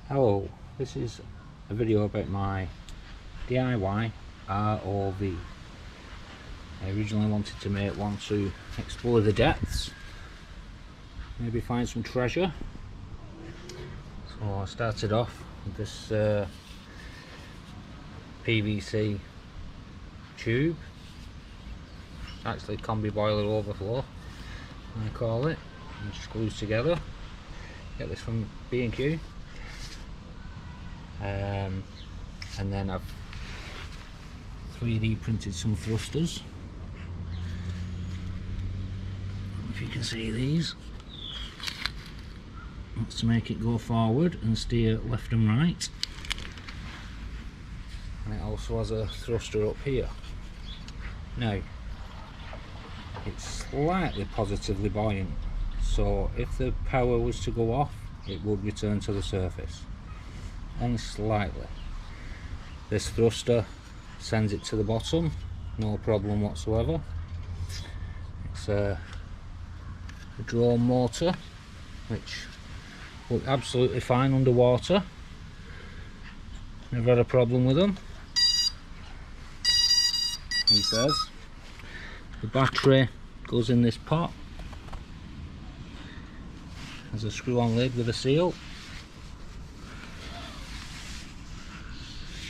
Hello, this is a video about my DIY ROV. I originally wanted to make one to explore the depths, maybe find some treasure. So I started off with this PVC tube. It's actually Combi boiler overflow, I call it, and just glues together. Get this from B&Q. And then I've 3D printed some thrusters. If you can see these, that's to make it go forward and steer left and right. And it also has a thruster up here. Now, it's slightly positively buoyant, so if the power was to go off, it would return to the surface. Only slightly. This thruster sends it to the bottom, no problem whatsoever. It's a drone motor which works absolutely fine underwater. Never had a problem with them, he says. The battery goes in this pot. There's a screw-on lid with a seal.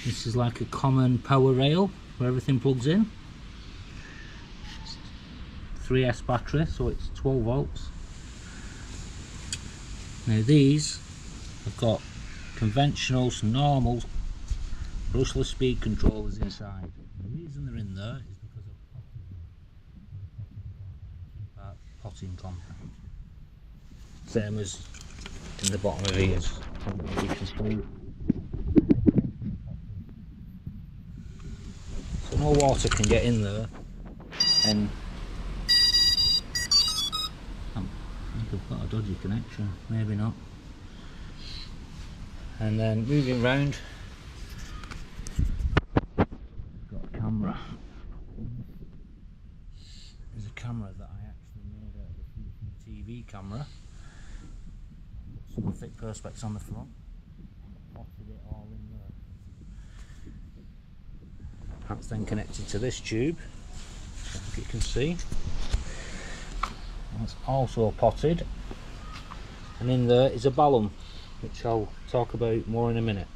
This is like a common power rail where everything plugs in. 3S battery, so it's 12 volts. Now these have got conventional, normal brushless speed controllers inside. The reason they're in there is because of potting compound. Same as in the bottom of these. You can see. So no water can get in there, and I think I've got a dodgy connection, maybe not. And then moving round, got a camera. There's a camera that I actually made out of a TV camera. Some thick perspex on the front. Potted it all in there. That's then connected to this tube, if you can see. That's also potted, and in there is a balloon, which I'll talk about more in a minute.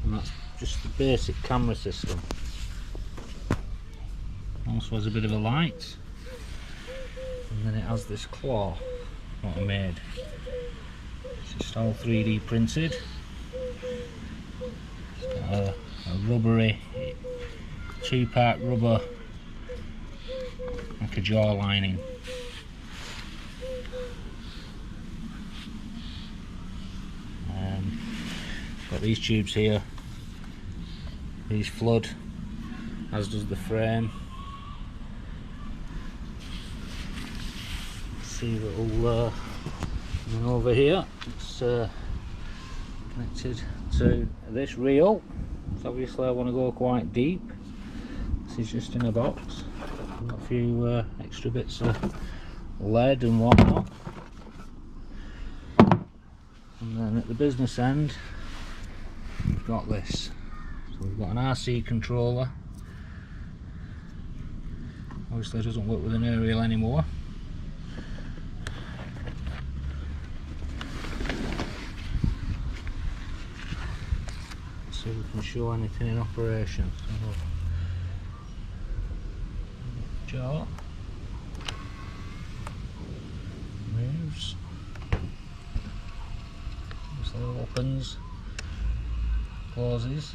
And that's just the basic camera system. Also has a bit of a light, and then it has this claw, what I made. It's just all 3D printed. It's got a rubbery, two-part rubber, like a jaw lining. Got these tubes here. These flood, as does the frame. See little one over here. It's connected to this reel. So obviously I want to go quite deep. This is just in a box. I've got a few extra bits of lead and whatnot. And then at the business end, we've got this. So we've got an RC controller. Obviously it doesn't work with an aerial anymore. So we can show anything in operation. So, jaw moves, so it opens, closes.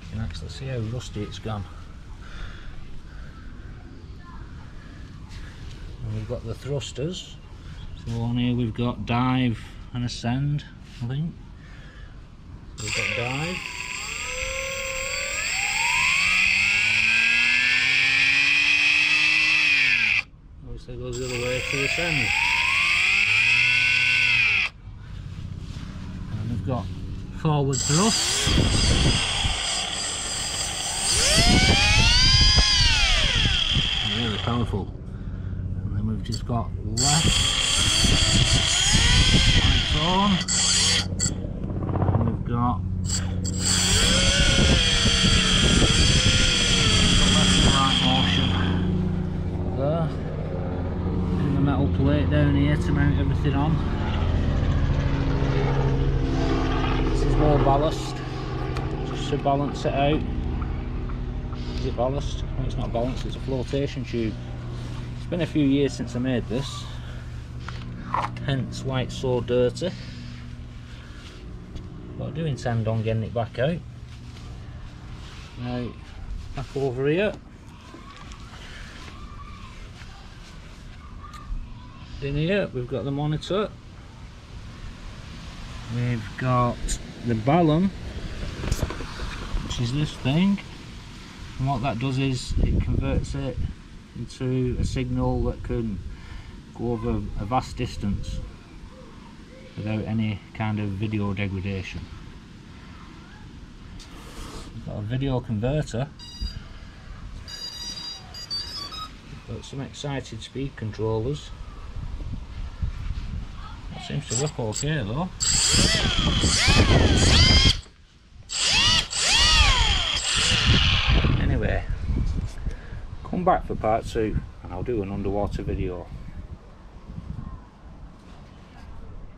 You can actually see how rusty it's gone. We've got the thrusters, so on here we've got dive and ascend, I think. We've got dive. Obviously it goes the other way to ascend. And we've got forward thrust. full. And then we've just got left, lights on, and we've got left and right motion there, and the metal plate down here to mount everything on. This is more ballast, just to balance it out. Is it ballast? No, it's not ballast, it's a flotation tube. It's been a few years since I made this, hence why it's so dirty. But I do intend on getting it back out. Now, back over here. In here we've got the monitor. We've got the balun, which is this thing. And what that does is it converts it into a signal that can go over a vast distance without any kind of video degradation. We've got a video converter. We've got some excited speed controllers. That seems to work okay though. Anyway, come back for part 2 and I'll do an underwater video.